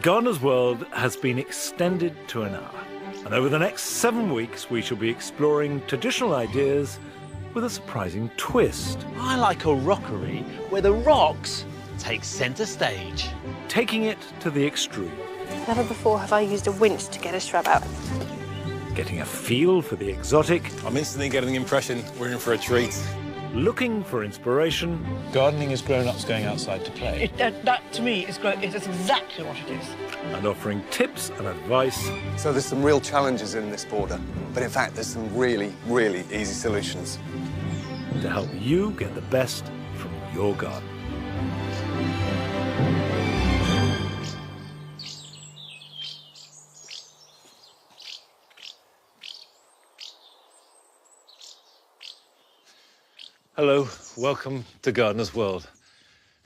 Gardener's World has been extended to an hour, and over the next 7 weeks we shall be exploring traditional ideas with a surprising twist. I like a rockery where the rocks take centre stage. Taking it to the extreme. Never before have I used a winch to get a shrub out. Getting a feel for the exotic. I'm instantly getting the impression we're in for a treat. Looking for inspiration. Gardening is grown-ups going outside to play. That, to me, is exactly what it is. And offering tips and advice. So there's some real challenges in this border, but in fact there's some really, really easy solutions. To help you get the best from your garden. Hello, welcome to Gardener's World.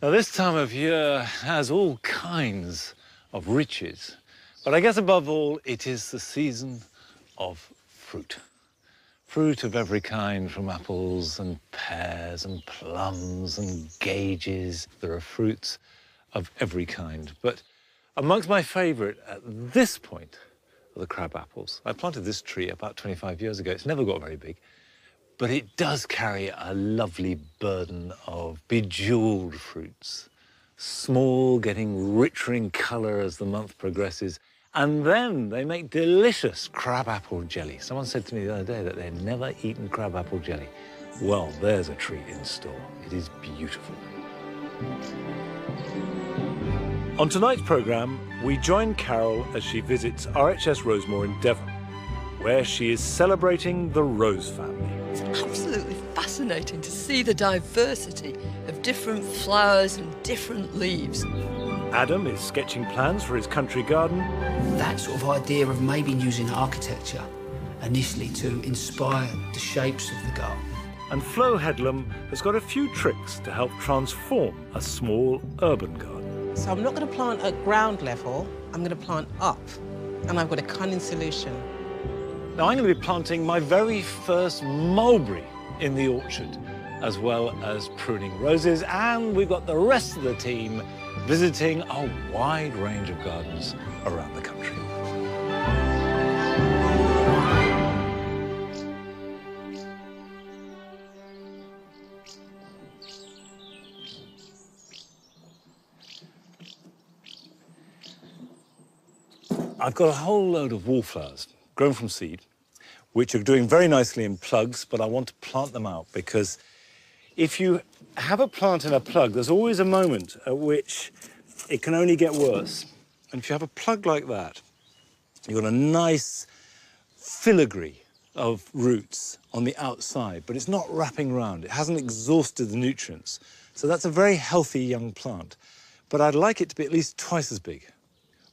Now, this time of year has all kinds of riches, but I guess above all, it is the season of fruit. Fruit of every kind, from apples and pears and plums and gauges. There are fruits of every kind, but amongst my favourite at this point are the crab apples. I planted this tree about 25 years ago. It's never got very big. But it does carry a lovely burden of bejewelled fruits, small, getting richer in colour as the month progresses, and then they make delicious crabapple jelly. Someone said to me the other day that they'd never eaten crabapple jelly. Well, there's a treat in store. It is beautiful. On tonight's programme, we join Carol as she visits RHS Rosemoor in Devon, where she is celebrating the rose family. It's absolutely fascinating to see the diversity of different flowers and different leaves. Adam is sketching plans for his country garden. That sort of idea of maybe using architecture initially to inspire the shapes of the garden. And Flo Headlam has got a few tricks to help transform a small urban garden. So I'm not going to plant at ground level, I'm going to plant up. And I've got a cunning solution. Now, I'm going to be planting my very first mulberry in the orchard, as well as pruning roses, and we've got the rest of the team visiting a wide range of gardens around the country. I've got a whole load of wallflowers grown from seed, which are doing very nicely in plugs, but I want to plant them out because if you have a plant in a plug, there's always a moment at which it can only get worse. And if you have a plug like that, you've got a nice filigree of roots on the outside, but it's not wrapping around. It hasn't exhausted the nutrients. So that's a very healthy young plant. But I'd like it to be at least twice as big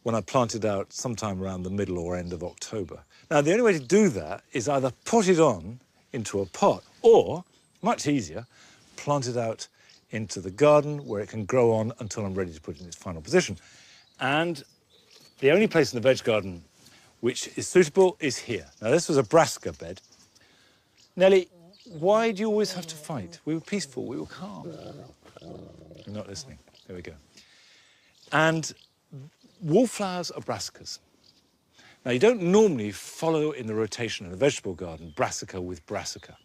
when I plant it out sometime around the middle or end of October. Now, the only way to do that is either pot it on into a pot or, much easier, plant it out into the garden where it can grow on until I'm ready to put it in its final position. And the only place in the veg garden which is suitable is here. Now, this was a brassica bed. Nellie, why do you always have to fight? We were peaceful, we were calm. You're not listening. There we go. And wallflowers are brassicas. Now, you don't normally follow in the rotation in a vegetable garden brassica with brassica.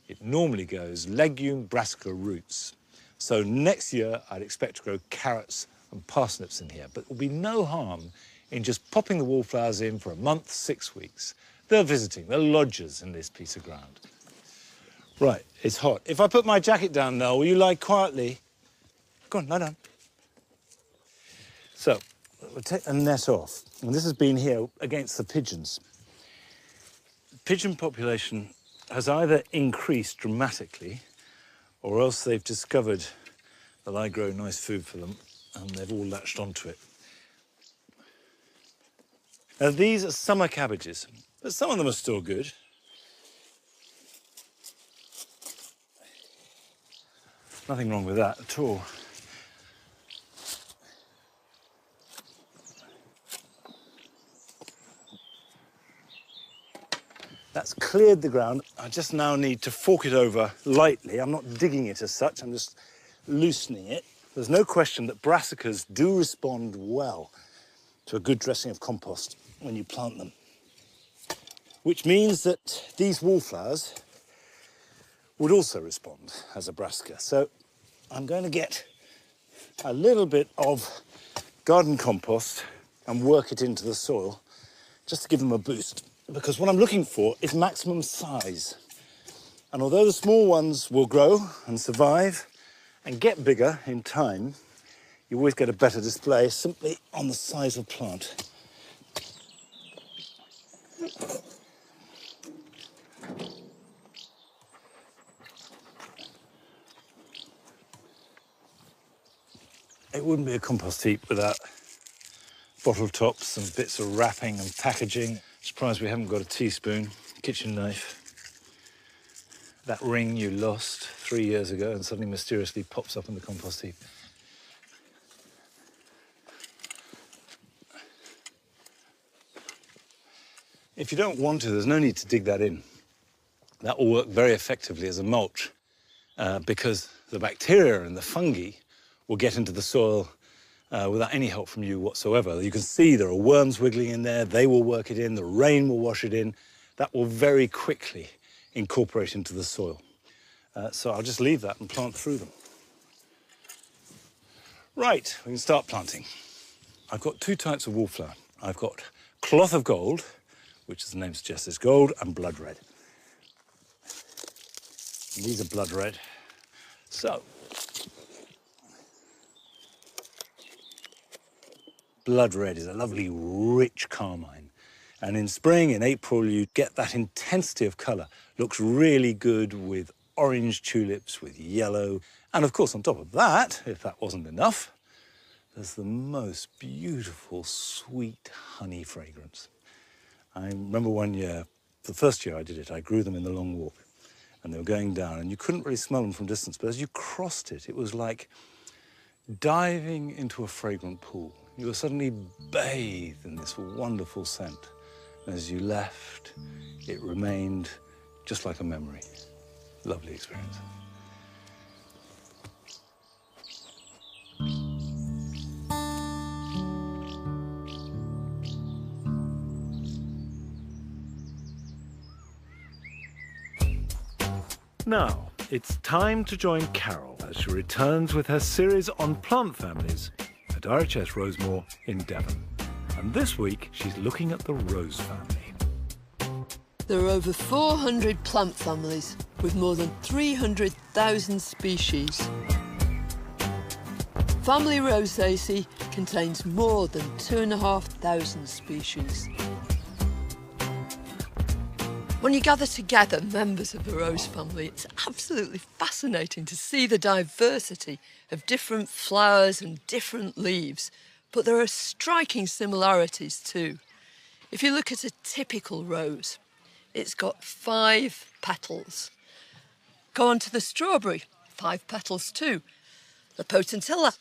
It normally goes legume, brassica, roots. So next year, I'd expect to grow carrots and parsnips in here, but there will be no harm in just popping the wallflowers in for a month, 6 weeks. They're visiting, they're lodgers in this piece of ground. Right, it's hot. If I put my jacket down now, will you lie quietly? Go on, lie down. So, we'll take the net off. And this has been here against the pigeons. The pigeon population has either increased dramatically or else they've discovered that I grow nice food for them and they've all latched onto it. Now, these are summer cabbages, but some of them are still good. Nothing wrong with that at all. That's cleared the ground. I just now need to fork it over lightly. I'm not digging it as such, I'm just loosening it. There's no question that brassicas do respond well to a good dressing of compost when you plant them, which means that these wallflowers would also respond as a brassica. So I'm going to get a little bit of garden compost and work it into the soil just to give them a boost, because what I'm looking for is maximum size. And although the small ones will grow and survive and get bigger in time, you always get a better display simply on the size of plant. It wouldn't be a compost heap without bottle tops and bits of wrapping and packaging. Surprised we haven't got a teaspoon, kitchen knife. That ring you lost 3 years ago and suddenly mysteriously pops up in the compost heap. If you don't want to, there's no need to dig that in. That will work very effectively as a mulch because the bacteria and the fungi will get into the soil without any help from you whatsoever. You can see there are worms wiggling in there. They will work it in. The rain will wash it in. That will very quickly incorporate into the soil. So I'll just leave that and plant through them. Right, we can start planting. I've got two types of wallflower. I've got cloth of gold, which as the name suggests is gold, and blood red. And these are blood red. So, blood red is a lovely, rich carmine. And in spring, in April, you get that intensity of colour. Looks really good with orange tulips, with yellow. And of course, on top of that, if that wasn't enough, there's the most beautiful, sweet honey fragrance. I remember one year, the first year I did it, I grew them in the long walk. And they were going down, and you couldn't really smell them from distance, but as you crossed it, it was like diving into a fragrant pool. You were suddenly bathed in this wonderful scent. And as you left, it remained just like a memory. Lovely experience. Now, it's time to join Carol as she returns with her series on plant families at RHS Rosemoor in Devon. And this week, she's looking at the rose family. There are over 400 plant families with more than 300,000 species. Family Rosaceae contains more than 2,500 species. When you gather together members of the rose family, it's absolutely fascinating to see the diversity of different flowers and different leaves, but there are striking similarities too. If you look at a typical rose, it's got 5 petals. Go on to the strawberry, 5 petals too. The potentilla,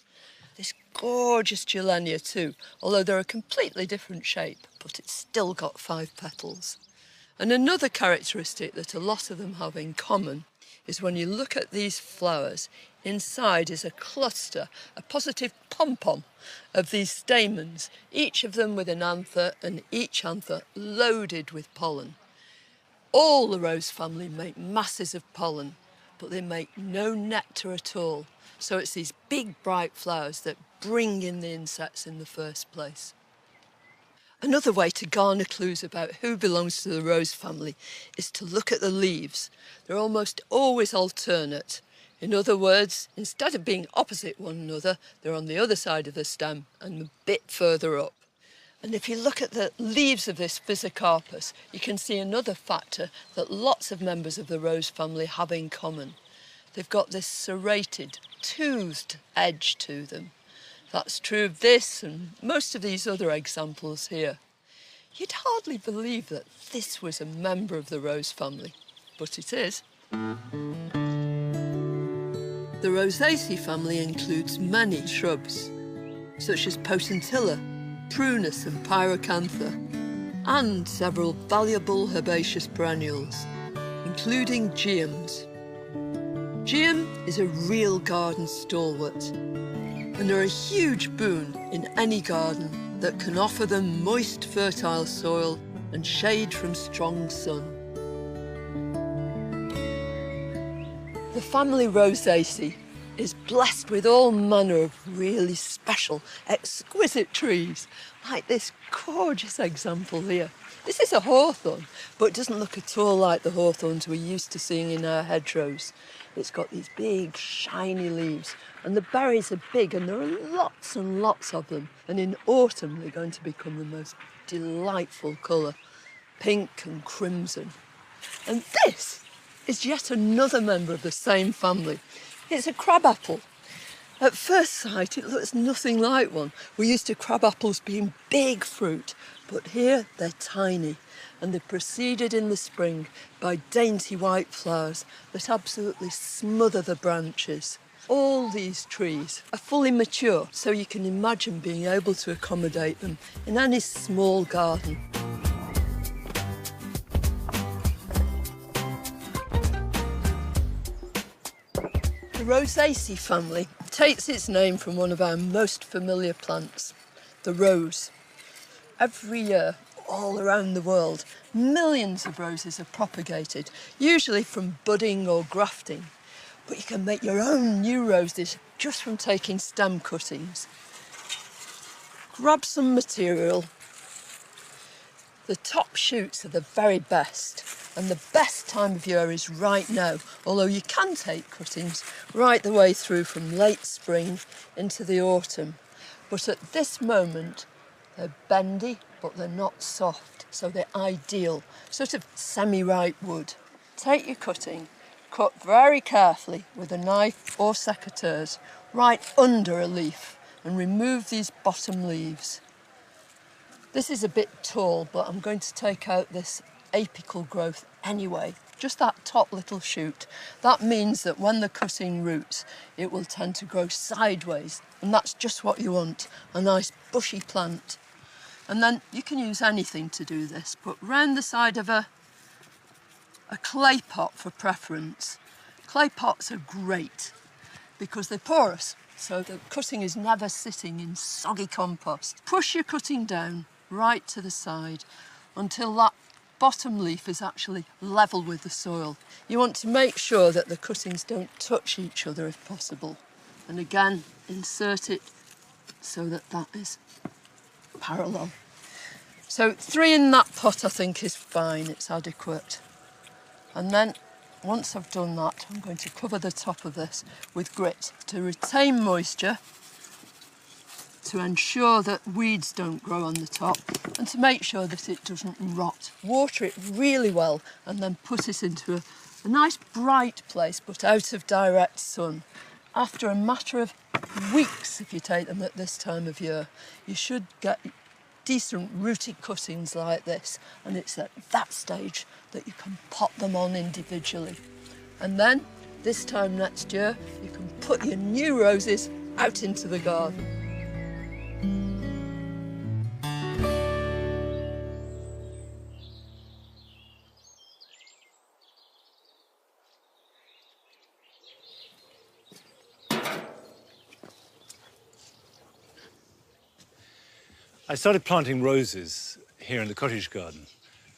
this gorgeous gilenia too, although they're a completely different shape, but it's still got 5 petals. And another characteristic that a lot of them have in common is when you look at these flowers, inside is a cluster, a positive pom-pom of these stamens, each of them with an anther and each anther loaded with pollen. All the rose family make masses of pollen, but they make no nectar at all. So it's these big bright flowers that bring in the insects in the first place. Another way to garner clues about who belongs to the rose family is to look at the leaves. They're almost always alternate. In other words, instead of being opposite one another, they're on the other side of the stem and a bit further up. And if you look at the leaves of this physocarpus, you can see another factor that lots of members of the rose family have in common. They've got this serrated, toothed edge to them. That's true of this and most of these other examples here. You'd hardly believe that this was a member of the rose family, but it is. The Rosaceae family includes many shrubs, such as potentilla, prunus and pyracantha, and several valuable herbaceous perennials, including geums. Geum is a real garden stalwart. and are a huge boon in any garden that can offer them moist, fertile soil and shade from strong sun. The family Rosaceae is blessed with all manner of really special, exquisite trees, like this gorgeous example here. This is a hawthorn, but it doesn't look at all like the hawthorns we're used to seeing in our hedgerows. It's got these big, shiny leaves, and the berries are big, and there are lots and lots of them. And in autumn, they're going to become the most delightful colour, pink and crimson. And this is yet another member of the same family. It's a crabapple. At first sight, it looks nothing like one. We're used to crabapples being big fruit, but here they're tiny, and they're preceded in the spring by dainty white flowers that absolutely smother the branches. All these trees are fully mature, so you can imagine being able to accommodate them in any small garden. The Rosaceae family takes its name from one of our most familiar plants, the rose. Every year, all around the world, millions of roses are propagated, usually from budding or grafting. But you can make your own new roses just from taking stem cuttings. Grab some material. The top shoots are the very best, and the best time of year is right now, although you can take cuttings right the way through from late spring into the autumn. But at this moment, they're bendy, but they're not soft, so they're ideal, sort of semi-ripe wood. Take your cutting, cut very carefully with a knife or secateurs right under a leaf, and remove these bottom leaves. This is a bit tall, but I'm going to take out this apical growth anyway, just that top little shoot. That means that when the cutting roots, it will tend to grow sideways, and that's just what you want, a nice bushy plant. And then you can use anything to do this, but round the side of a clay pot for preference. Clay pots are great because they're porous, so the cutting is never sitting in soggy compost. Push your cutting down right to the side until that bottom leaf is actually level with the soil. You want to make sure that the cuttings don't touch each other if possible. And again, insert it so that that is parallel. So 3 in that pot I think is fine, it's adequate. And then once I've done that, I'm going to cover the top of this with grit to retain moisture, to ensure that weeds don't grow on the top, and to make sure that it doesn't rot. Water it really well and then put it into a nice bright place, but out of direct sun. After a matter of weeks, if you take them at this time of year, you should get decent rooted cuttings like this, and it's at that stage that you can pot them on individually. And then, this time next year, you can put your new roses out into the garden. I started planting roses here in the cottage garden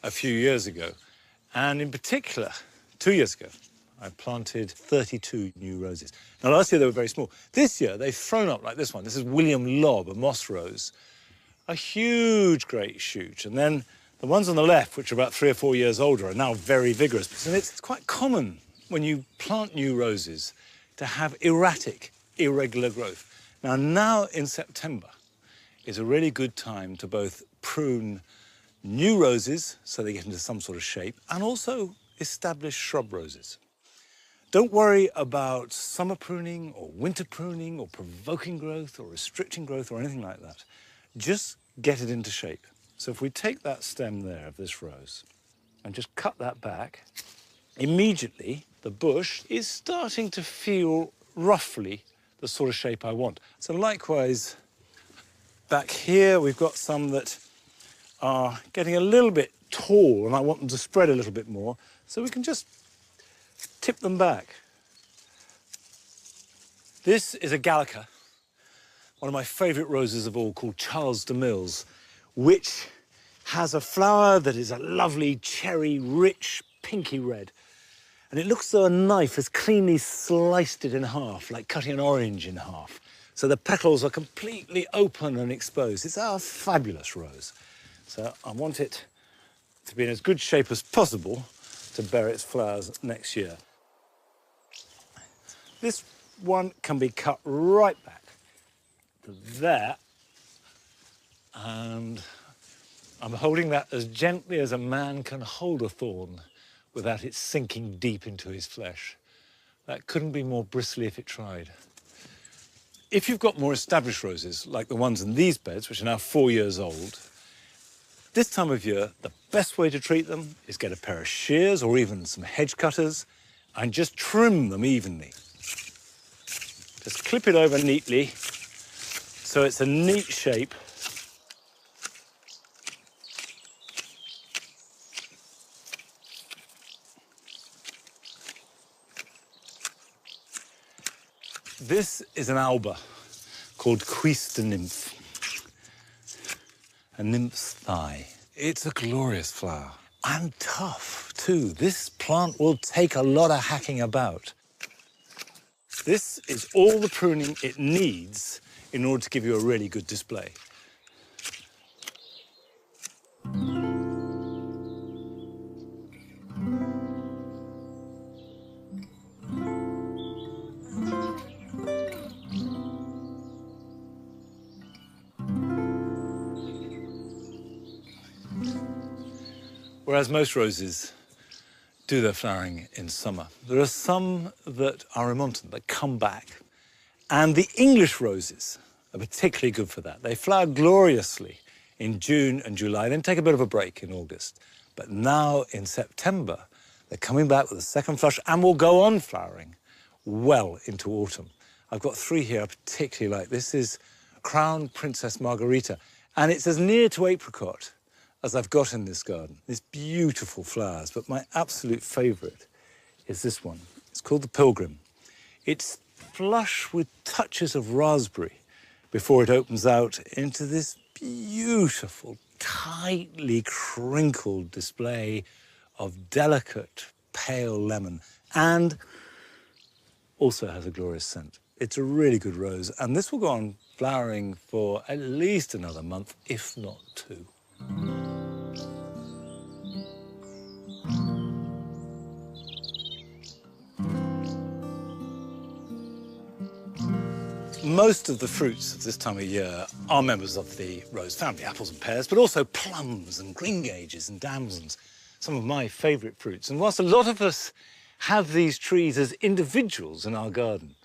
a few years ago, and in particular, 2 years ago, I planted 32 new roses. Now, last year they were very small. This year, they've thrown up like this one. This is William Lobb, a moss rose, a huge, great shoot. And then the ones on the left, which are about 3 or 4 years older, are now very vigorous. And it's quite common when you plant new roses to have erratic, irregular growth. Now in September, is a really good time to both prune new roses so they get into some sort of shape and also establish shrub roses. Don't worry about summer pruning or winter pruning or provoking growth or restricting growth or anything like that. Just get it into shape. So if we take that stem there of this rose and just cut that back, immediately the bush is starting to feel roughly the sort of shape I want. So likewise, back here, we've got some that are getting a little bit tall, and I want them to spread a little bit more, so we can just tip them back. This is a Gallica, one of my favourite roses of all called Charles de Mills, which has a flower that is a lovely cherry, rich, pinky red. And it looks as though a knife has cleanly sliced it in half, like cutting an orange in half. So the petals are completely open and exposed. It's a fabulous rose. So I want it to be in as good shape as possible to bear its flowers next year. This one can be cut right back to there, and I'm holding that as gently as a man can hold a thorn without it sinking deep into his flesh. That couldn't be more bristly if it tried. If you've got more established roses, like the ones in these beds, which are now 4 years old, this time of year, the best way to treat them is get a pair of shears or even some hedge cutters and just trim them evenly. Just clip it over neatly so it's a neat shape. This is an alba called Cuisse de nymphe, a nymph's thigh. It's a glorious flower and tough too. This plant will take a lot of hacking about. This is all the pruning it needs in order to give you a really good display. Whereas most roses do their flowering in summer, there are some that are remontant, that come back. And the English roses are particularly good for that. They flower gloriously in June and July, then take a bit of a break in August. But now in September, they're coming back with a second flush and will go on flowering well into autumn. I've got 3 here I particularly like. This is Crown Princess Margarita, and it's as near to apricot as I've got in this garden. These beautiful flowers, but my absolute favourite is this one. It's called the Pilgrim. It's flush with touches of raspberry before it opens out into this beautiful, tightly crinkled display of delicate, pale lemon, and also has a glorious scent. It's a really good rose, and this will go on flowering for at least another month, if not 2. Most of the fruits of this time of year are members of the rose family, apples and pears, but also plums and greengages and damsons, some of my favourite fruits. And whilst a lot of us have these trees as individuals in our garden,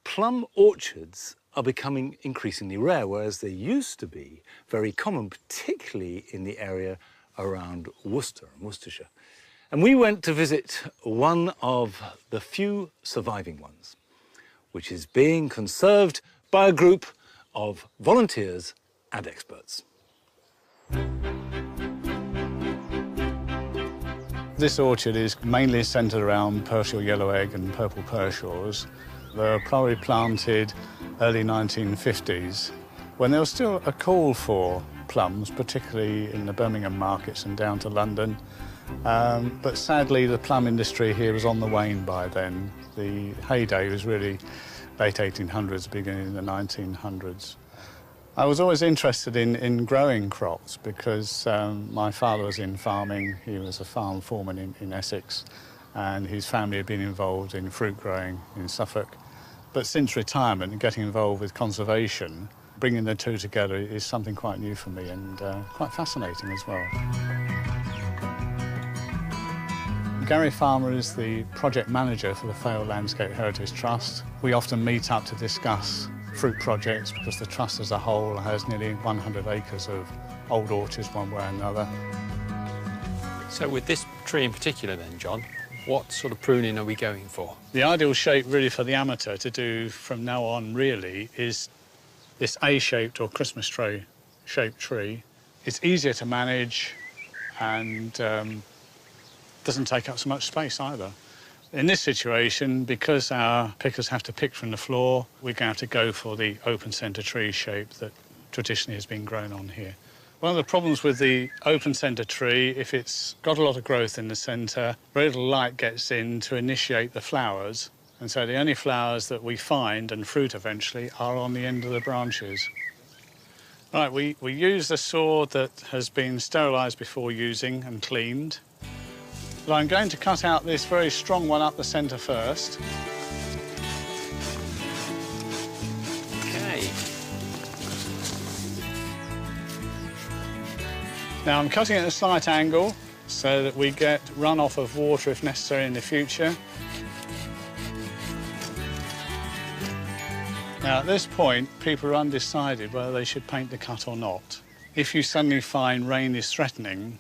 plum orchards are becoming increasingly rare, whereas they used to be very common, particularly in the area around Worcester and Worcestershire. And we went to visit one of the few surviving ones, which is being conserved by a group of volunteers and experts. This orchard is mainly centred around Persian yellow egg and purple Persians. They were probably planted early 1950s, when there was still a call for plums, particularly in the Birmingham markets and down to London. But sadly, the plum industry here was on the wane by then. The heyday was really late 1800s, beginning in the 1900s. I was always interested in growing crops because my father was in farming. He was a farm foreman in Essex, and his family had been involved in fruit growing in Suffolk. But since retirement and getting involved with conservation, bringing the two together is something quite new for me and quite fascinating as well. Gary Farmer is the project manager for the Fale Landscape Heritage Trust. We often meet up to discuss fruit projects because the trust as a whole has nearly 100 acres of old orchards one way or another. So with this tree in particular then, John, what sort of pruning are we going for? The ideal shape really for the amateur to do from now on really is this A-shaped or Christmas tree shaped tree. It's easier to manage and doesn't take up so much space either. In this situation, because our pickers have to pick from the floor, we're going to have to go for the open centre tree shape that traditionally has been grown on here. One of the problems with the open centre tree, if it's got a lot of growth in the centre, very little light gets in to initiate the flowers, and so the only flowers that we find, and fruit eventually, are on the end of the branches. Right, we use a saw that has been sterilised before using and cleaned. But I'm going to cut out this very strong one up the centre first. Okay. Now I'm cutting at a slight angle so that we get runoff of water if necessary in the future. Now at this point, people are undecided whether they should paint the cut or not. If you suddenly find rain is threatening,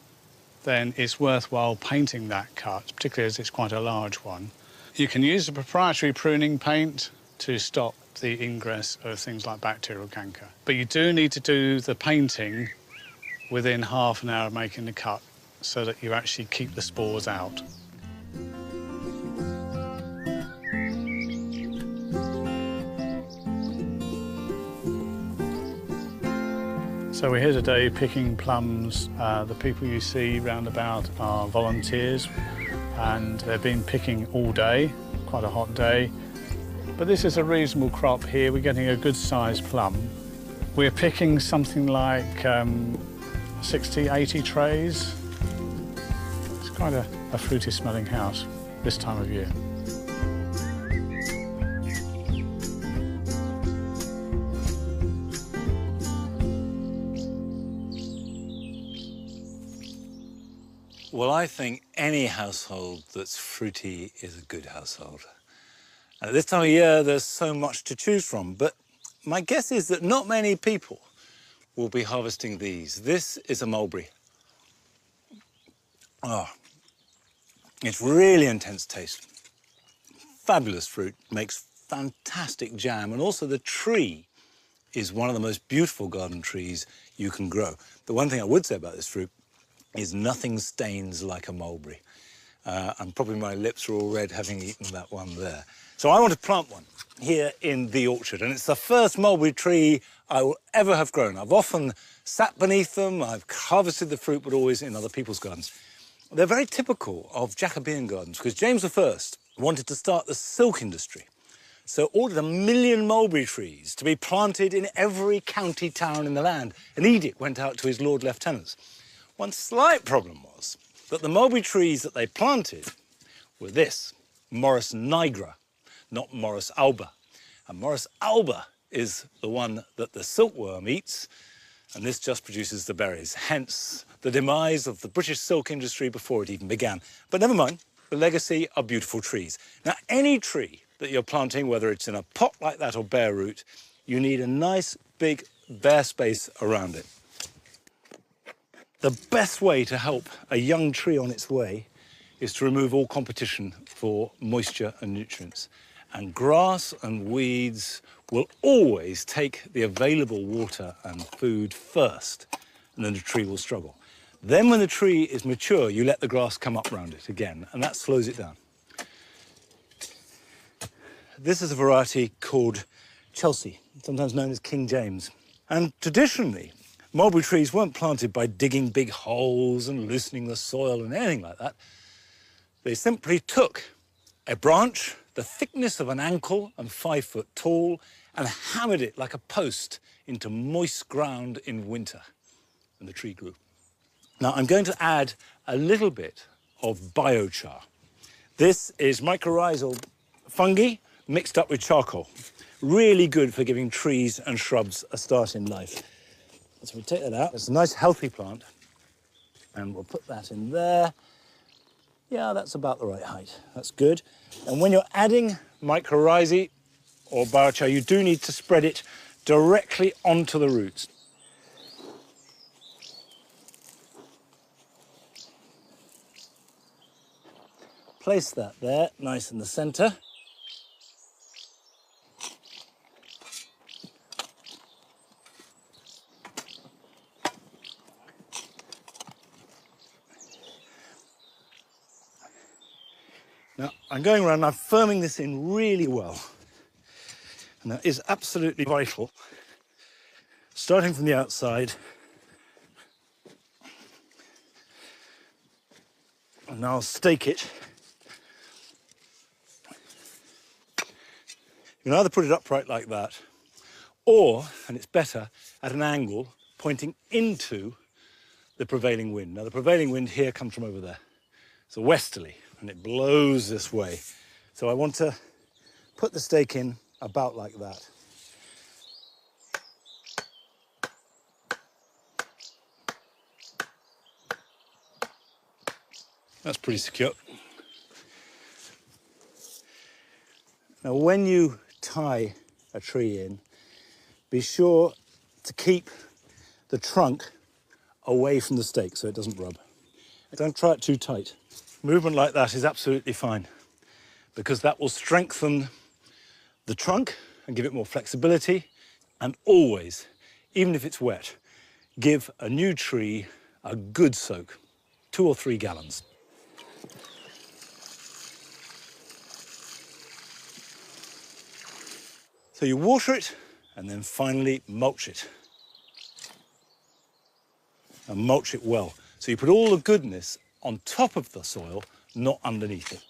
then it's worthwhile painting that cut, particularly as it's quite a large one. You can use a proprietary pruning paint to stop the ingress of things like bacterial canker. But you do need to do the painting within half an hour of making the cut so that you actually keep the spores out. So we're here today picking plums. The people you see round about are volunteers, and they've been picking all day, quite a hot day. But this is a reasonable crop here. We're getting a good sized plum. We're picking something like 60, 80 trays. It's quite a fruity smelling house this time of year. Well, I think any household that's fruity is a good household. And at this time of year, there's so much to choose from, but my guess is that not many people will be harvesting these. This is a mulberry. Oh, it's really intense taste. Fabulous fruit, makes fantastic jam, and also the tree is one of the most beautiful garden trees you can grow. The one thing I would say about this fruit is nothing stains like a mulberry. And probably my lips are all red having eaten that one there. So I want to plant one here in the orchard, and it's the first mulberry tree I will ever have grown. I've often sat beneath them, I've harvested the fruit, but always in other people's gardens. They're very typical of Jacobean gardens, because James I wanted to start the silk industry. So ordered 1 million mulberry trees to be planted in every county town in the land. An edict went out to his Lord Lieutenants. One slight problem was that the mulberry trees that they planted were this, Morus nigra, not Morus alba. And Morus alba is the one that the silkworm eats, and this just produces the berries, hence the demise of the British silk industry before it even began. But never mind, the legacy are beautiful trees. Now, any tree that you're planting, whether it's in a pot like that or bare root, you need a nice, big, bare space around it. The best way to help a young tree on its way is to remove all competition for moisture and nutrients. And grass and weeds will always take the available water and food first, and then the tree will struggle. Then when the tree is mature, you let the grass come up round it again, and that slows it down. This is a variety called Chelsea, sometimes known as King James. And traditionally, mulberry trees weren't planted by digging big holes and loosening the soil and anything like that. They simply took a branch, the thickness of an ankle and 5 foot tall, and hammered it like a post into moist ground in winter, and the tree grew. Now, I'm going to add a little bit of biochar. This is mycorrhizal fungi mixed up with charcoal. Really good for giving trees and shrubs a start in life. So we take that out. It's a nice, healthy plant, and we'll put that in there. Yeah, that's about the right height. That's good. And when you're adding mycorrhizae or biochar, you do need to spread it directly onto the roots. Place that there, nice in the centre. Now, I'm going around, I'm firming this in really well. And that is absolutely vital. Starting from the outside. And now I'll stake it. You can either put it upright like that, or, and it's better, at an angle pointing into the prevailing wind. Now, the prevailing wind here comes from over there. It's a westerly, and it blows this way. So I want to put the stake in about like that. That's pretty secure. Now, when you tie a tree in, be sure to keep the trunk away from the stake so it doesn't rub. Don't try it too tight. Movement like that is absolutely fine because that will strengthen the trunk and give it more flexibility. And always, even if it's wet, give a new tree a good soak, 2 or 3 gallons. So you water it and then finally mulch it. And mulch it well. So you put all the goodness on top of the soil, not underneath it.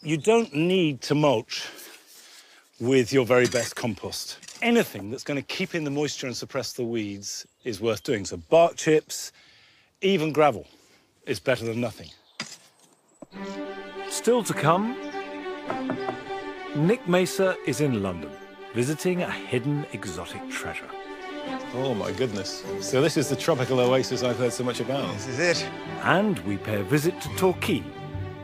You don't need to mulch with your very best compost. Anything that's going to keep in the moisture and suppress the weeds is worth doing. So bark chips, even gravel is better than nothing. Still to come, Nick Mesa is in London, visiting a hidden exotic treasure. Oh, my goodness. So this is the tropical oasis I've heard so much about. This is it. And we pay a visit to Torquay,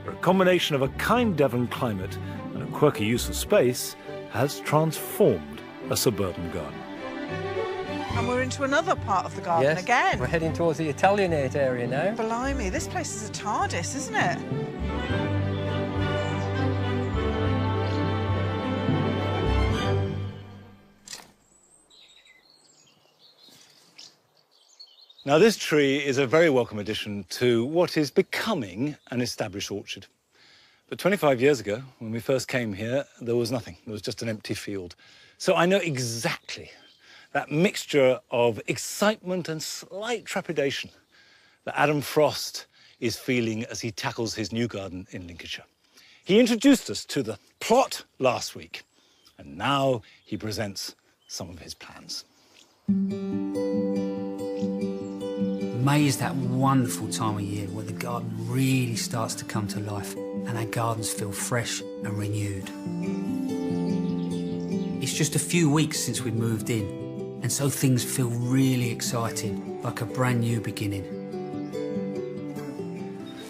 where a combination of a kind Devon climate and a quirky use of space has transformed a suburban garden. And we're into another part of the garden again. We're heading towards the Italianate area now. Blimey, this place is a TARDIS, isn't it? Now, this tree is a very welcome addition to what is becoming an established orchard. But 25 years ago, when we first came here, there was nothing. There was just an empty field. So I know exactly that mixture of excitement and slight trepidation that Adam Frost is feeling as he tackles his new garden in Lincolnshire. He introduced us to the plot last week, and now he presents some of his plans. May is that wonderful time of year where the garden really starts to come to life and our gardens feel fresh and renewed. It's just a few weeks since we moved in, and so things feel really exciting, like a brand new beginning.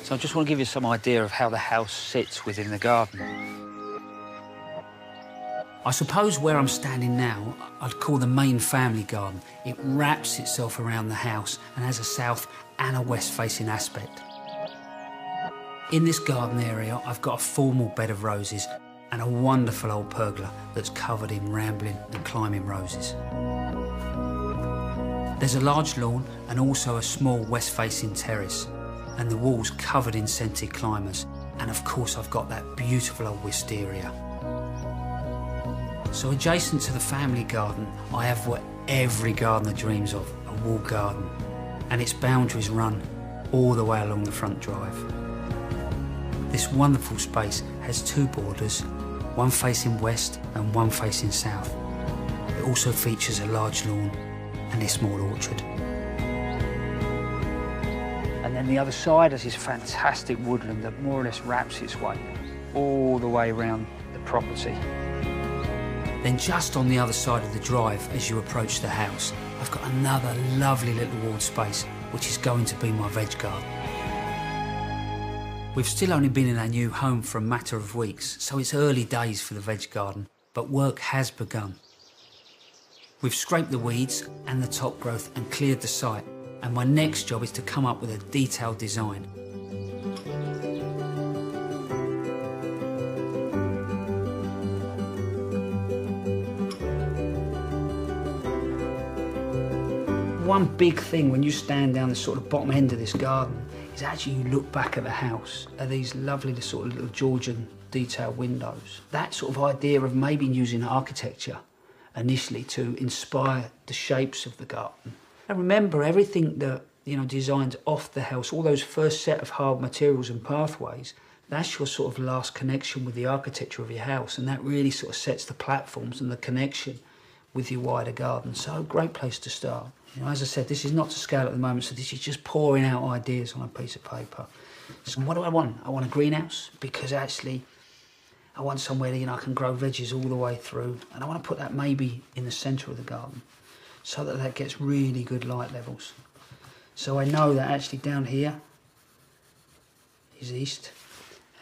So I just want to give you some idea of how the house sits within the garden. I suppose where I'm standing now, I'd call the main family garden. It wraps itself around the house and has a south and a west-facing aspect. In this garden area, I've got a formal bed of roses and a wonderful old pergola that's covered in rambling and climbing roses. There's a large lawn and also a small west-facing terrace, and the walls covered in scented climbers. And of course, I've got that beautiful old wisteria. So adjacent to the family garden, I have what every gardener dreams of, a walled garden. And its boundaries run all the way along the front drive. This wonderful space has 2 borders, one facing west and one facing south. It also features a large lawn and a small orchard. And then the other side has this fantastic woodland that more or less wraps its way all the way around the property. Then just on the other side of the drive, as you approach the house, I've got another lovely little walled space, which is going to be my veg garden. We've still only been in our new home for a matter of weeks, so it's early days for the veg garden, but work has begun. We've scraped the weeds and the top growth and cleared the site, and my next job is to come up with a detailed design. One big thing when you stand down the sort of bottom end of this garden is actually you look back at the house, at these lovely sort of little Georgian detail windows. That sort of idea of maybe using architecture initially to inspire the shapes of the garden. And remember, everything that, you know, designs off the house, all those first set of hard materials and pathways, that's your sort of last connection with the architecture of your house, and that really sort of sets the platforms and the connection with your wider garden. So, great place to start. You know, as I said, this is not to scale at the moment, so this is just pouring out ideas on a piece of paper. So what do I want? I want a greenhouse, because actually I want somewhere that, you know, I can grow veggies all the way through, and I want to put that maybe in the centre of the garden so that that gets really good light levels. So I know that actually down here is east,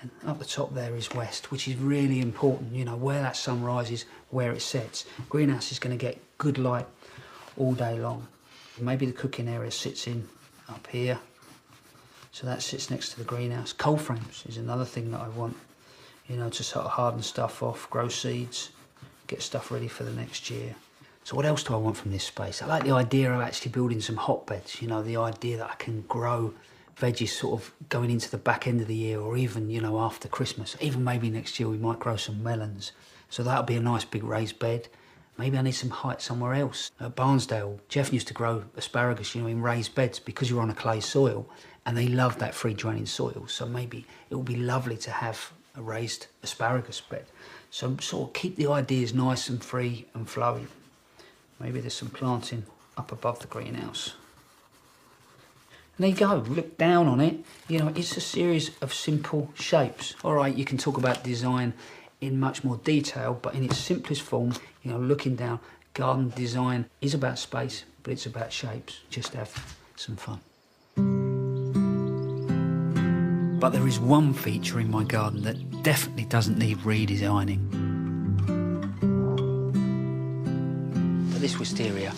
and up the top there is west, which is really important, you know, where that sun rises, where it sets. Greenhouse is going to get good light all day long. Maybe the cooking area sits in up here, so that sits next to the greenhouse. Cold frames is another thing that I want, you know, to sort of harden stuff off, grow seeds, get stuff ready for the next year. So what else do I want from this space? I like the idea of actually building some hotbeds, you know, the idea that I can grow veggies sort of going into the back end of the year, or even, you know, after Christmas. Even maybe next year we might grow some melons. So that'll be a nice big raised bed. Maybe I need some height somewhere else. At Barnsdale, Jeff used to grow asparagus, you know, in raised beds because you're on a clay soil, and they love that free draining soil. So maybe it would be lovely to have a raised asparagus bed. So sort of keep the ideas nice and free and flowy. Maybe there's some planting up above the greenhouse. And there you go, look down on it. You know, it's a series of simple shapes. All right, you can talk about design in much more detail, but in its simplest form, you know, looking down, garden design is about space, but it's about shapes. Just have some fun. But there is one feature in my garden that definitely doesn't need redesigning. But this wisteria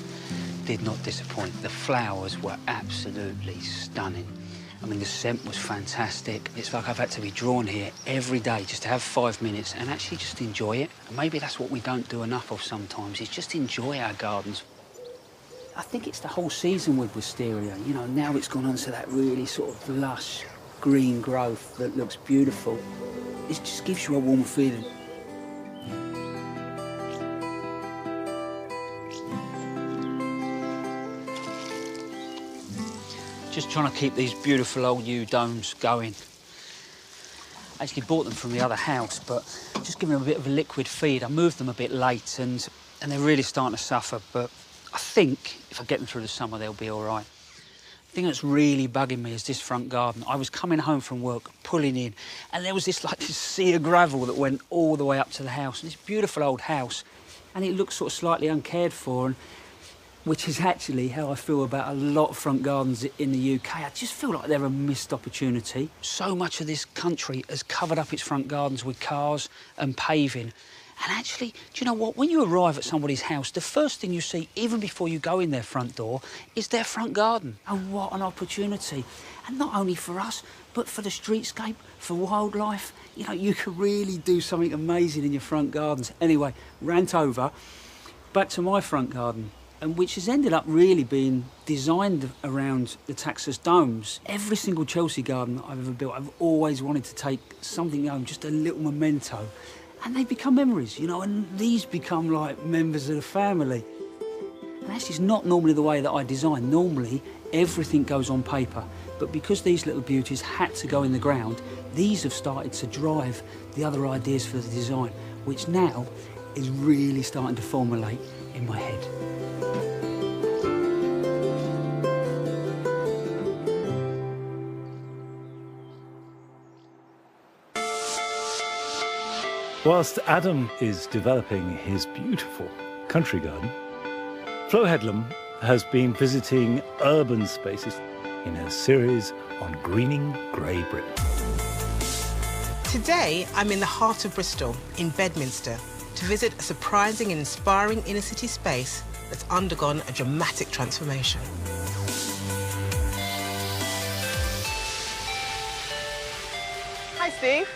did not disappoint. The flowers were absolutely stunning. I mean, the scent was fantastic. It's like I've had to be drawn here every day just to have 5 minutes and actually just enjoy it. And maybe that's what we don't do enough of sometimes, is just enjoy our gardens. I think it's the whole season with wisteria. You know, now it's gone on to that really sort of lush green growth that looks beautiful. It just gives you a warm feeling. Just trying to keep these beautiful old yew domes going. I actually bought them from the other house, but just giving them a bit of a liquid feed. I moved them a bit late and they're really starting to suffer, but I think if I get them through the summer, they'll be all right. The thing that's really bugging me is this front garden. I was coming home from work, pulling in, and there was this sea of gravel that went all the way up to the house. And this beautiful old house, and it looks sort of slightly uncared for, and which is actually how I feel about a lot of front gardens in the UK. I just feel like they're a missed opportunity. So much of this country has covered up its front gardens with cars and paving. And actually, do you know what? When you arrive at somebody's house, the first thing you see, even before you go in their front door, is their front garden. Oh, what an opportunity. And not only for us, but for the streetscape, for wildlife. You know, you can really do something amazing in your front gardens. Anyway, rant over. Back to my front garden, and which has ended up really being designed around the Texas domes. Every single Chelsea garden that I've ever built, I've always wanted to take something home, just a little memento. And they become memories, you know, and these become like members of the family. And that's just not normally the way that I design. Normally, everything goes on paper. But because these little beauties had to go in the ground, these have started to drive the other ideas for the design, which now is really starting to formulate in my head. Whilst Adam is developing his beautiful country garden, Flo Headlam has been visiting urban spaces in her series on greening grey Britain. Today, I'm in the heart of Bristol, in Bedminster, to visit a surprising and inspiring inner-city space that's undergone a dramatic transformation. Hi, Steve.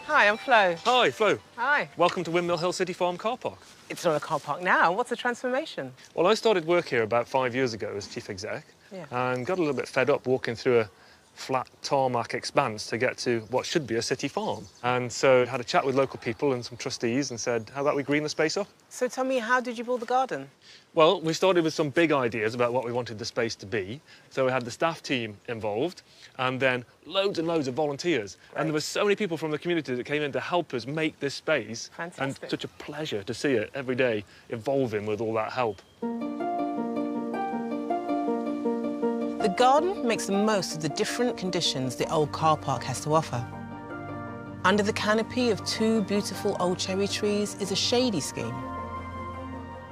Hi, I'm Flo. Hi, Flo. Hi. Welcome to Windmill Hill City Farm car park. It's not a car park now. What's the transformation? Well, I started work here about 5 years ago as chief exec, Yeah. and got a little bit fed up walking through flat tarmac expanse to get to what should be a city farm. And so I had a chat with local people and some trustees and said, how about we green the space up? So tell me, how did you build the garden? Well, we started with some big ideas about what we wanted the space to be. So we had the staff team involved and then loads and loads of volunteers. Right. And there were so many people from the community that came in to help us make this space. Fantastic. And such a pleasure to see it every day evolving with all that help. The garden makes the most of the different conditions the old car park has to offer. Under the canopy of two beautiful old cherry trees is a shady scheme.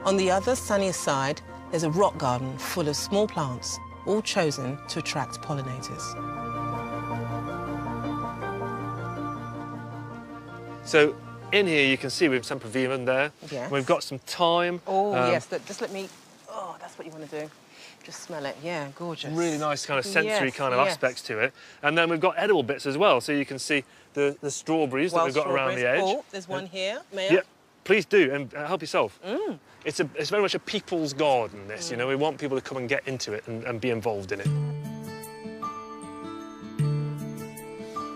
On the other, sunnier side, there's a rock garden full of small plants, all chosen to attract pollinators. So in here you can see we've sempervivum there. Yes. We've got some thyme. Oh, yes, just let me... Oh, that's what you want to do. Just smell it. Yeah, gorgeous. Really nice kind of sensory kind of aspects to it. And then we've got edible bits as well. So you can see the strawberries that we've got around the edge. Oh, there's one here. May I? Yeah, please do, and help yourself. It's very much a people's garden, this, you know. We want people to come and get into it and be involved in it.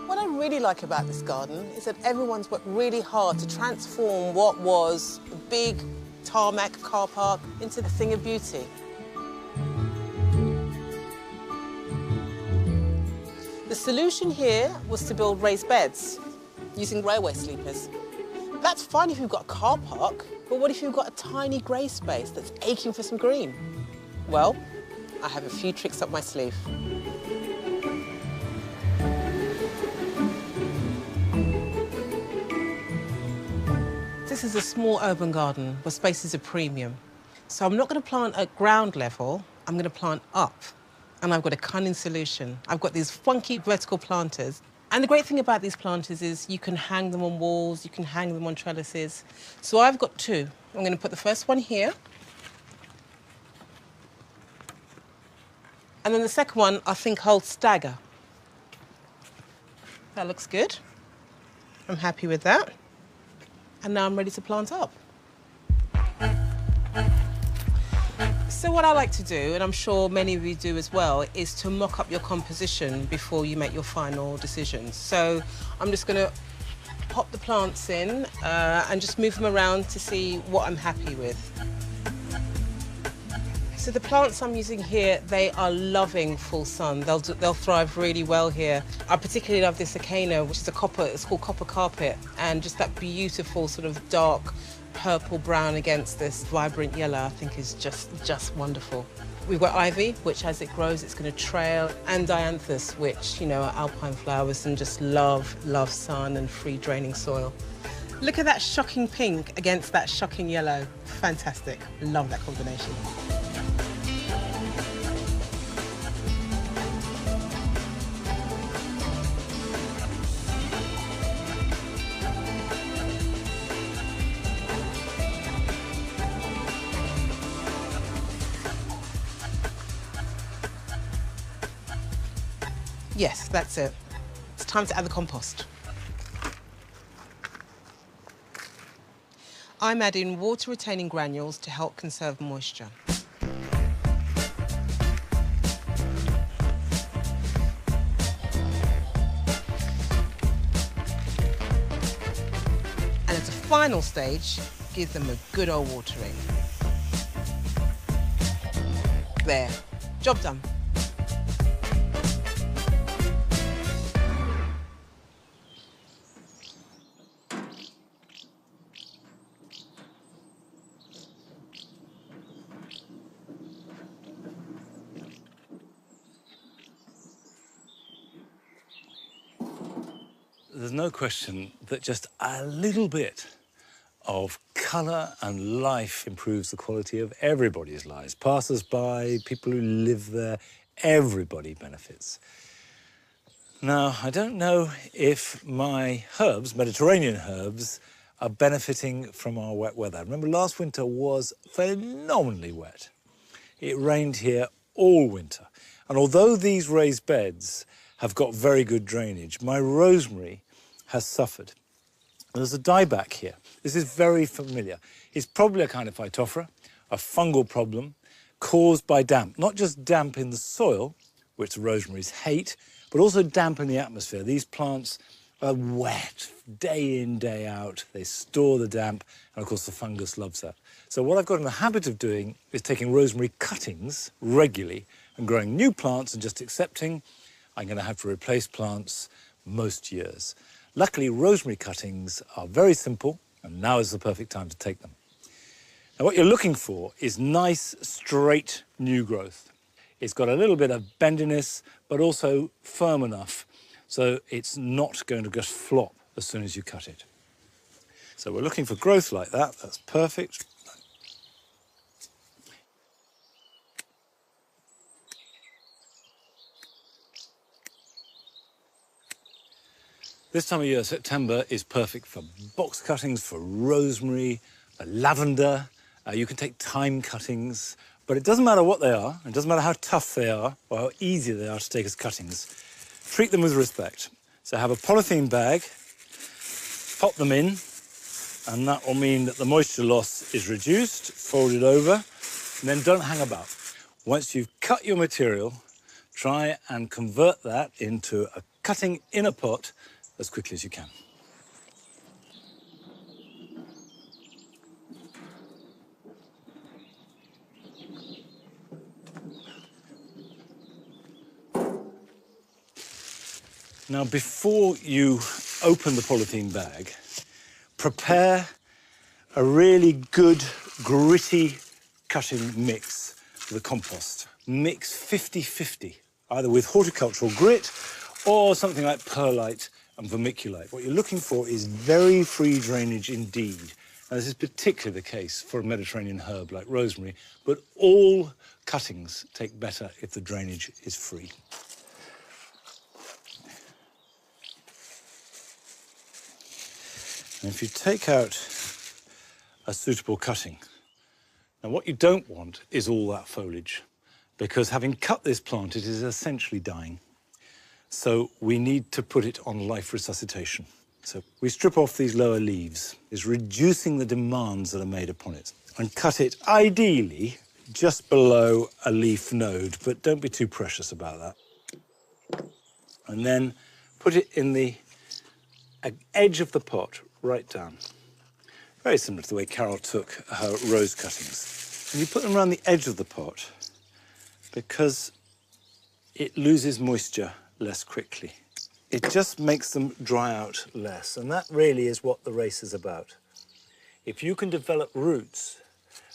What I really like about this garden is that everyone's worked really hard to transform what was a big tarmac car park into a thing of beauty. The solution here was to build raised beds using railway sleepers. That's fine if you've got a car park, but what if you've got a tiny grey space that's aching for some green? Well, I have a few tricks up my sleeve. This is a small urban garden where space is a premium. So I'm not going to plant at ground level, I'm going to plant up. And I've got a cunning solution. I've got these funky vertical planters. And the great thing about these planters is you can hang them on walls, you can hang them on trellises. So I've got two. I'm going to put the first one here. And then the second one, I think, holds stagger. That looks good. I'm happy with that. And now I'm ready to plant up. So what I like to do, and I'm sure many of you do as well, is to mock up your composition before you make your final decisions. So I'm just going to pop the plants in and just move them around to see what I'm happy with. So the plants I'm using here, they are loving full sun. They'll thrive really well here. I particularly love this Acana, which is it's called copper carpet, and just that beautiful sort of dark purple brown against this vibrant yellow, I think is just wonderful. We've got ivy, which as it grows, it's going to trail, and dianthus, which, you know, are alpine flowers and just love sun and free draining soil. Look at that shocking pink against that shocking yellow. Fantastic. Love that combination. Yes, that's it. It's time to add the compost. I'm adding water-retaining granules to help conserve moisture. And as a final stage, give them a good old watering. There, job done. There's no question that just a little bit of colour and life improves the quality of everybody's lives. Passers-by, people who live there, everybody benefits. Now, I don't know if my herbs, Mediterranean herbs, are benefiting from our wet weather. Remember, last winter was phenomenally wet. It rained here all winter. And although these raised beds have got very good drainage, my rosemary has suffered. There's a dieback here. This is very familiar. It's probably a kind of phytophthora, a fungal problem caused by damp. Not just damp in the soil, which the rosemaries hate, but also dampen the atmosphere. These plants are wet day in, day out. They store the damp, and of course the fungus loves that. So what I've got in the habit of doing is taking rosemary cuttings regularly and growing new plants and just accepting I'm going to have to replace plants most years. Luckily, rosemary cuttings are very simple, and now is the perfect time to take them. Now, what you're looking for is nice, straight, new growth. It's got a little bit of bendiness, but also firm enough, so it's not going to just flop as soon as you cut it. So we're looking for growth like that. That's perfect. This time of year, September, is perfect for box cuttings, for rosemary, for lavender. You can take thyme cuttings, but it doesn't matter what they are. It doesn't matter how tough they are or how easy they are to take as cuttings. Treat them with respect. So have a polythene bag, pop them in, and that will mean that the moisture loss is reduced. Fold it over, and then don't hang about. Once you've cut your material, try and convert that into a cutting in a pot as quickly as you can. Now, before you open the polythene bag, prepare a really good, gritty cutting mix for the compost. Mix 50-50, either with horticultural grit or something like perlite and vermiculite. What you're looking for is very free drainage indeed. And this is particularly the case for a Mediterranean herb like rosemary, but all cuttings take better if the drainage is free. And if you take out a suitable cutting, now what you don't want is all that foliage, because having cut this plant, it is essentially dying. So we need to put it on life resuscitation. So we strip off these lower leaves, is reducing the demands that are made upon it, and cut it ideally just below a leaf node, but don't be too precious about that. And then put it in the edge of the pot, right down. Very similar to the way Carol took her rose cuttings. And you put them around the edge of the pot because it loses moisture less quickly. It just makes them dry out less, and that really is what the race is about. If you can develop roots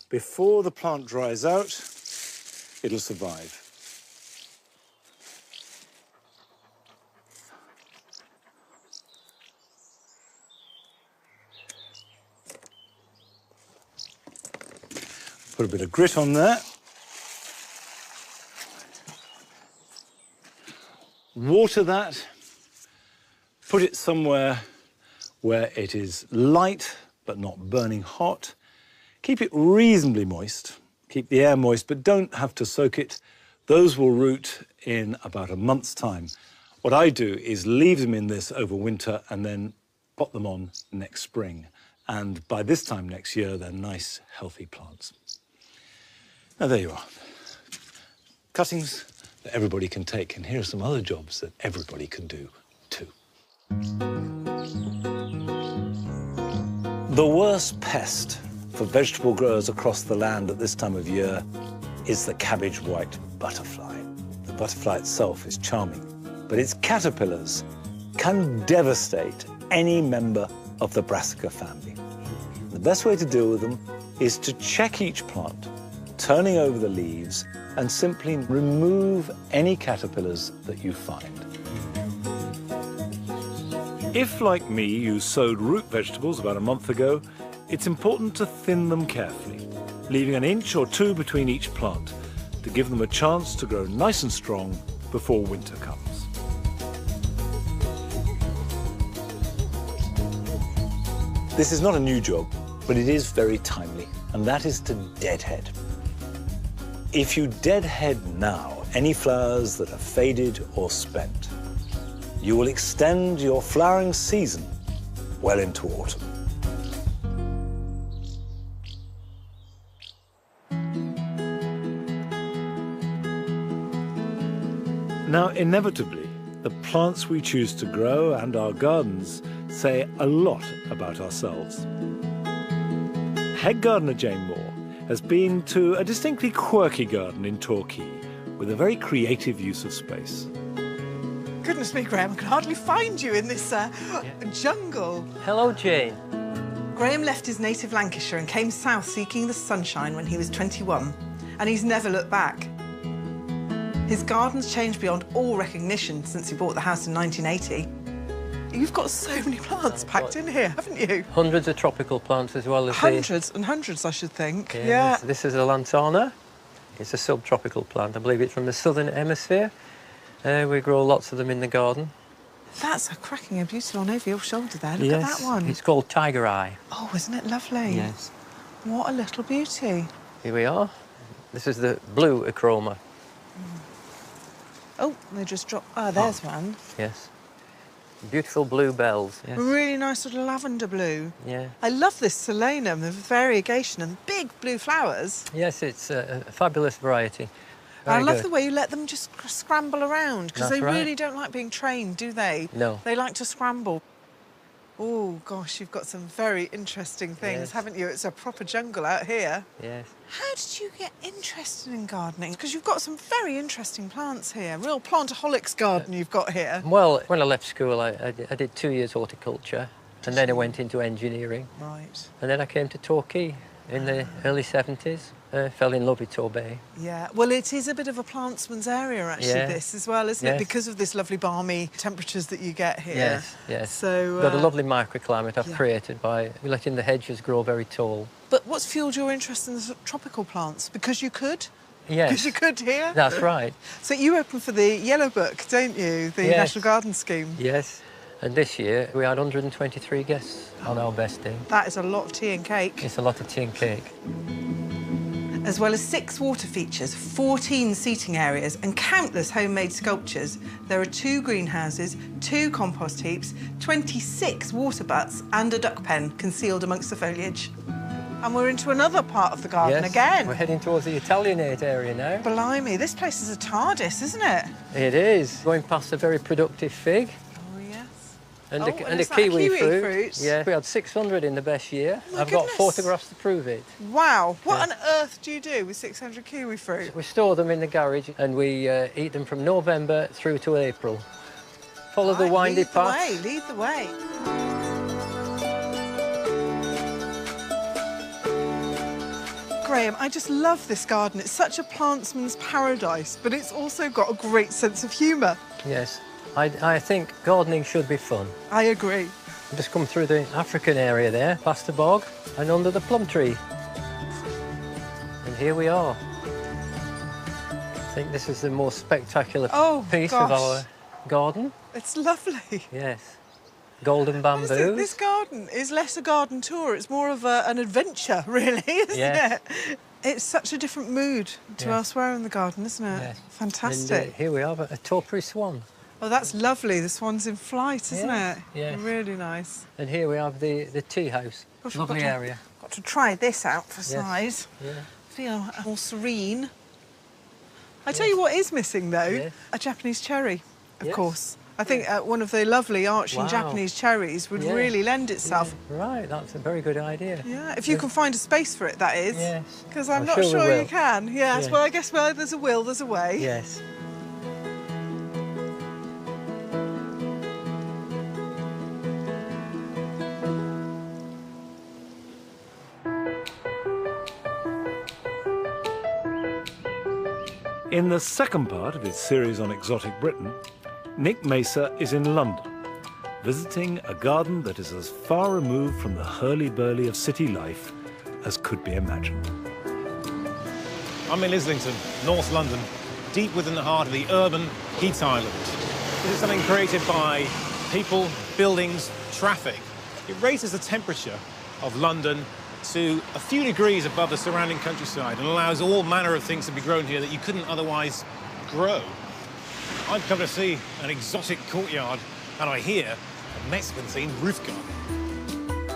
before the plant dries out, it'll survive. Put a bit of grit on there. Water that. Put it somewhere where it is light but not burning hot. Keep it reasonably moist. Keep the air moist, but don't have to soak it. Those will root in about a month's time. What I do is leave them in this over winter and then pot them on next spring. And by this time next year, they're nice, healthy plants. Now, there you are. Cuttings that everybody can take. And here are some other jobs that everybody can do, too. The worst pest for vegetable growers across the land at this time of year is the cabbage white butterfly. The butterfly itself is charming, but its caterpillars can devastate any member of the brassica family. The best way to deal with them is to check each plant, turning over the leaves, and simply remove any caterpillars that you find. If, like me, you sowed root vegetables about a month ago, it's important to thin them carefully, leaving an inch or two between each plant to give them a chance to grow nice and strong before winter comes. This is not a new job, but it is very timely, and that is to deadhead. If you deadhead now any flowers that are faded or spent, you will extend your flowering season well into autumn. Now, inevitably, the plants we choose to grow and our gardens say a lot about ourselves. Head gardener Jane Moore has been to a distinctly quirky garden in Torquay with a very creative use of space. Goodness me, Graham, I can hardly find you in this jungle. Hello, Jane. Graham left his native Lancashire and came south seeking the sunshine when he was 21, and he's never looked back. His garden's changed beyond all recognition since he bought the house in 1980. You've got so many plants packed in here, haven't you? Hundreds of tropical plants as well as Hundreds and hundreds, I should think. Yeah. This is a lantana. It's a subtropical plant. I believe it's from the southern hemisphere. We grow lots of them in the garden. That's a cracking, a beautiful one over your shoulder there. Look Yes, at that one. it's called tiger eye. Oh, isn't it lovely? Yes. What a little beauty. Here we are. This is the blue acroma. Oh, they just dropped. Ah, there's one. Yes. Beautiful blue bells. Yes. A really nice little lavender blue. Yeah. I love this solanum, the variegation and big blue flowers. Yes, it's a fabulous variety. I Very love good. the way you let them just scramble around, because they That's right. really don't like being trained, do they? No. They like to scramble. Oh, gosh, you've got some very interesting things, Yes. haven't you? It's a proper jungle out here. Yes. How did you get interested in gardening? Because you've got some very interesting plants here. Real plantaholics garden you've got here. Well, when I left school, I did 2 years horticulture, and then I went into engineering. Right. And then I came to Torquay in the early 70s. Fell in love with Torbay. Yeah, well, it is a bit of a plantsman's area, actually, Yeah. this as well, isn't it? Yes. Because of this lovely balmy temperatures that you get here. Yes, yes. So, Got a lovely microclimate I've yeah. created by letting the hedges grow very tall. But what's fuelled your interest in the tropical plants? Because you could? Yes. Because you could here? That's right. So you opened for the Yellow Book, don't you? The Yes. National Garden Scheme. Yes. And this year we had 123 guests on our best day. That is a lot of tea and cake. It's a lot of tea and cake. As well as 6 water features, 14 seating areas and countless homemade sculptures, there are 2 greenhouses, 2 compost heaps, 26 water butts and a duck pen concealed amongst the foliage. And we're into another part of the garden Yes, again. we're heading towards the Italianate area now. Blimey, this place is a TARDIS, isn't it? It is. Going past a very productive fig. Oh, yes. And, Oh, the, and the is that a kiwi, kiwi fruit. fruit? Yeah, we had 600 in the best year. Oh, my I've got goodness. photographs to prove it. Wow, what Yeah. on earth do you do with 600 kiwi fruit? We store them in the garage and we eat them from November through to April. Follow the windy Lead the path. way, lead the way. Graham, I just love this garden. It's such a plantsman's paradise, but it's also got a great sense of humour. Yes, I think gardening should be fun. I agree. Just come through the African area there, past the bog and under the plum tree. And here we are. I think this is the most spectacular piece of our garden. It's lovely. Yes. Golden Honestly, bamboo. this garden is less a garden tour, it's more of an adventure, really, isn't Yes. it? It's such a different mood to Yes. elsewhere in the garden, isn't it? Yes. Fantastic. And here we are, a topiary swan. Oh, that's lovely. The swan's in flight, isn't Yes, it? yes. Really nice. And here we have the tea house. Gosh, Lovely I've got to- area. Got to try this out for Yes. size. Yeah. Feel more serene. I tell you what is missing, though, Yes. a Japanese cherry, of Yes. course. I think one of the lovely arching Wow. Japanese cherries would Yeah. really lend itself. Yeah. Right, that's a very good idea. Yeah, if you can find a space for it, that is. Yes. Because I'm I'm not sure we sure will. you can. Yes, Yes. well, I guess where there's a will, there's a way. Yes. In the second part of his series on exotic Britain, Nick Mesa is in London, visiting a garden that is as far removed from the hurly-burly of city life as could be imagined. I'm in Islington, North London, deep within the heart of the urban heat island. This is something created by people, buildings, traffic. It raises the temperature of London to a few degrees above the surrounding countryside and allows all manner of things to be grown here that you couldn't otherwise grow. I've come to see an exotic courtyard, and I hear a Mexican-themed roof garden.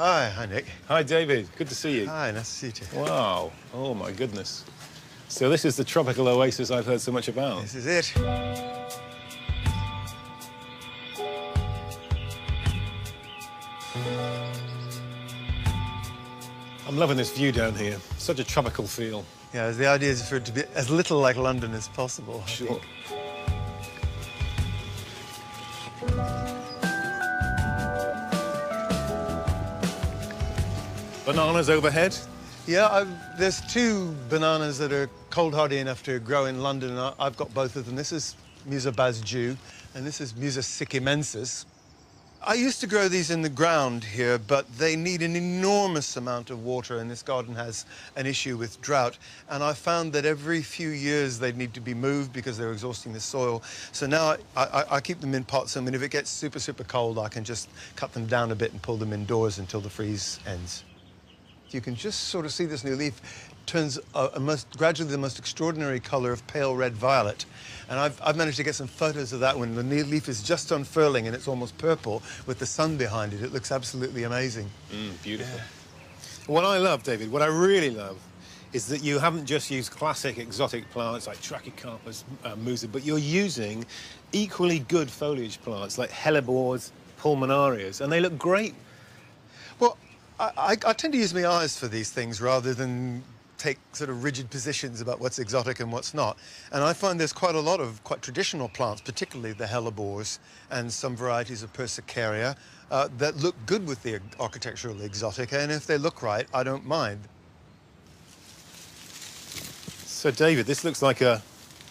Hi, Nick. Hi, David. Good to see you. Hi, nice to see you. Wow. Oh, my goodness. So this is the tropical oasis I've heard so much about. This is it. I'm loving this view down here. Such a tropical feel. Yeah, the idea is for it to be as little like London as possible. Sure. Bananas overhead? Yeah, there's 2 bananas that are cold hardy enough to grow in London, and I've got both of them. This is Musa basjou, and this is Musa sikimensis. I used to grow these in the ground here, but they need an enormous amount of water, and this garden has an issue with drought. And I found that every few years they'd need to be moved because they're exhausting the soil. So now I keep them in pots, and if it gets super, super cold, I can just cut them down a bit and pull them indoors until the freeze ends. You can just sort of see this new leaf turns gradually the most extraordinary color of pale red violet. And I've managed to get some photos of that when the new leaf is just unfurling and it's almost purple with the sun behind it. It looks absolutely amazing. Beautiful. Yeah. What I love, David, what I really love, is that you haven't just used classic exotic plants like Trachycarpus musa, but you're using equally good foliage plants like hellebores, pulmonarias, and they look great. Well, I tend to use my eyes for these things rather than take sort of rigid positions about what's exotic and what's not. And I find there's quite a lot of quite traditional plants, particularly the hellebores and some varieties of Persicaria, that look good with the architectural exotic, and if they look right, I don't mind. So, David, this looks like a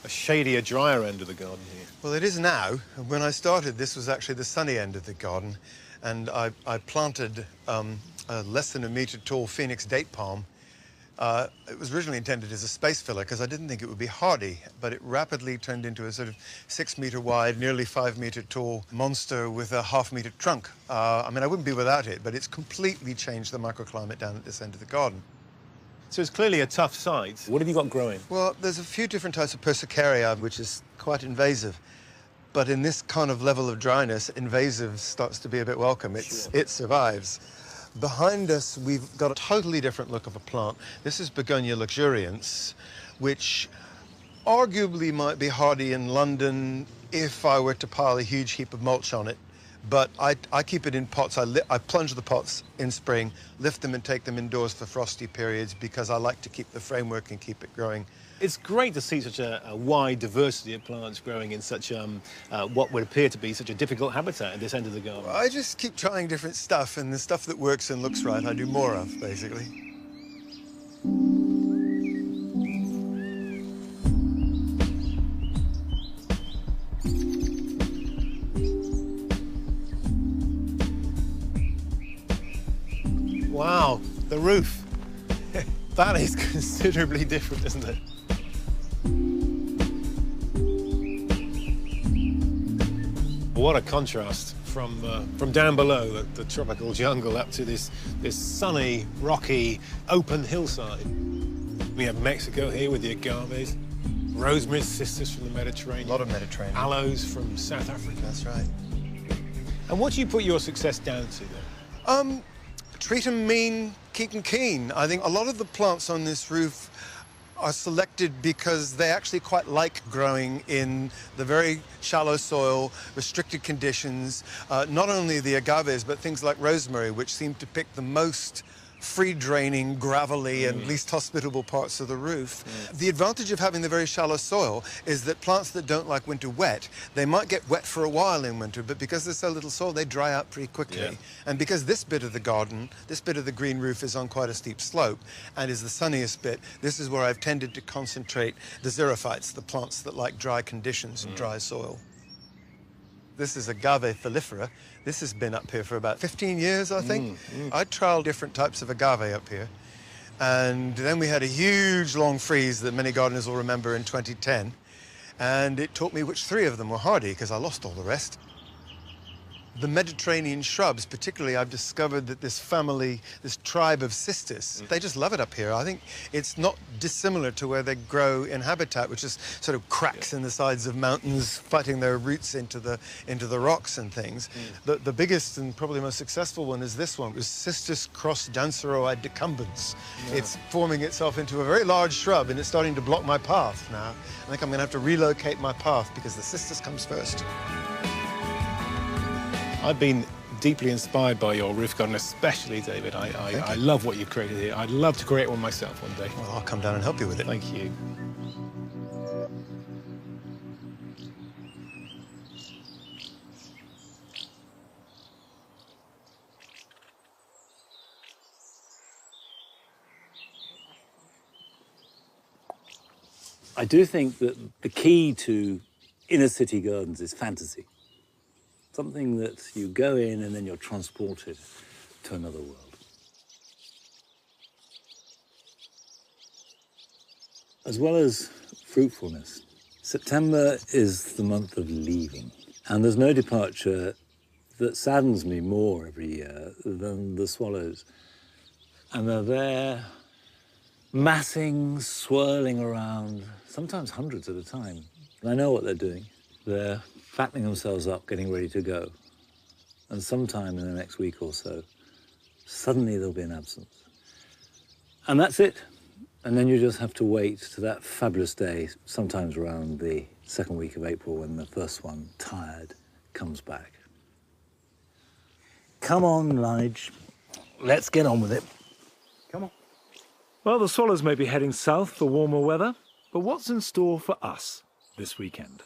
shadier, drier end of the garden here. Well, it is now. When I started, this was actually the sunny end of the garden, and I planted a less than a metre tall Phoenix date palm. It was originally intended as a space filler because I didn't think it would be hardy, but it rapidly turned into a sort of 6 metre wide, nearly 5 metre tall monster with a half-metre trunk. I mean, I wouldn't be without it, but it's completely changed the microclimate down at this end of the garden. So it's clearly a tough site. What have you got growing? Well, there's a few different types of Persicaria, which is quite invasive. But in this kind of level of dryness, invasive starts to be a bit welcome. It survives. Behind us, we've got a totally different look of a plant. This is Begonia luxurians, which arguably might be hardy in London if I were to pile a huge heap of mulch on it. But I keep it in pots. I plunge the pots in spring, lift them and take them indoors for frosty periods because I like to keep the framework and keep it growing. It's great to see such a wide diversity of plants growing in such what would appear to be such a difficult habitat at this end of the garden. I just keep trying different stuff, and the stuff that works and looks right I do more of, basically. Wow, the roof. That is considerably different, isn't it? What a contrast from down below, the tropical jungle, up to this sunny, rocky, open hillside. We have Mexico here with the agaves, rosemary sisters from the Mediterranean. A lot of Mediterranean. Aloes from South Africa. That's right. And what do you put your success down to, then? Treat them mean, keep them keen. I think a lot of the plants on this roof are selected because they actually quite like growing in the very shallow soil, restricted conditions. Not only the agaves, but things like rosemary, which seem to pick the most free-draining, gravelly, and least hospitable parts of the roof. The advantage of having the very shallow soil is that plants that don't like winter wet, they might get wet for a while in winter, but because there's so little soil, they dry out pretty quickly. Yeah. And because this bit of the garden, this bit of the green roof is on quite a steep slope and is the sunniest bit, this is where I've tended to concentrate the xerophytes, the plants that like dry conditions and dry soil. This is Agave foliifera. This has been up here for about 15 years, I think. I trialed different types of agave up here. And then we had a huge long freeze that many gardeners will remember in 2010. And it taught me which 3 of them were hardy, because I lost all the rest. the Mediterranean shrubs, particularly, I've discovered that this family, this tribe of cistus, they just love it up here. I think it's not dissimilar to where they grow in habitat, which is sort of cracks in the sides of mountains, fighting their roots into the rocks and things. The biggest and probably most successful one is this one, which is Cistus cross danceroi decumbens. It's forming itself into a very large shrub, and it's starting to block my path now. I think I'm going to have to relocate my path because the cistus comes first. I've been deeply inspired by your roof garden, especially, David. I love what you've created here. I'd love to create one myself one day. Well, I'll come down and help you with it. Thank you. I do think that the key to inner city gardens is fantasy. Something that you go in and then you're transported to another world. As well as fruitfulness, September is the month of leaving. And there's no departure that saddens me more every year than the swallows. And they're there, massing, swirling around, sometimes hundreds at a time. And I know what they're doing. They're fattening themselves up, getting ready to go. And sometime in the next week or so, suddenly there'll be an absence. And that's it. And then you just have to wait to that fabulous day, sometimes around the second week of April, when the first one, tired, comes back. Come on, Lige. Let's get on with it. Come on. Well, the swallows may be heading south for warmer weather, but what's in store for us this weekend?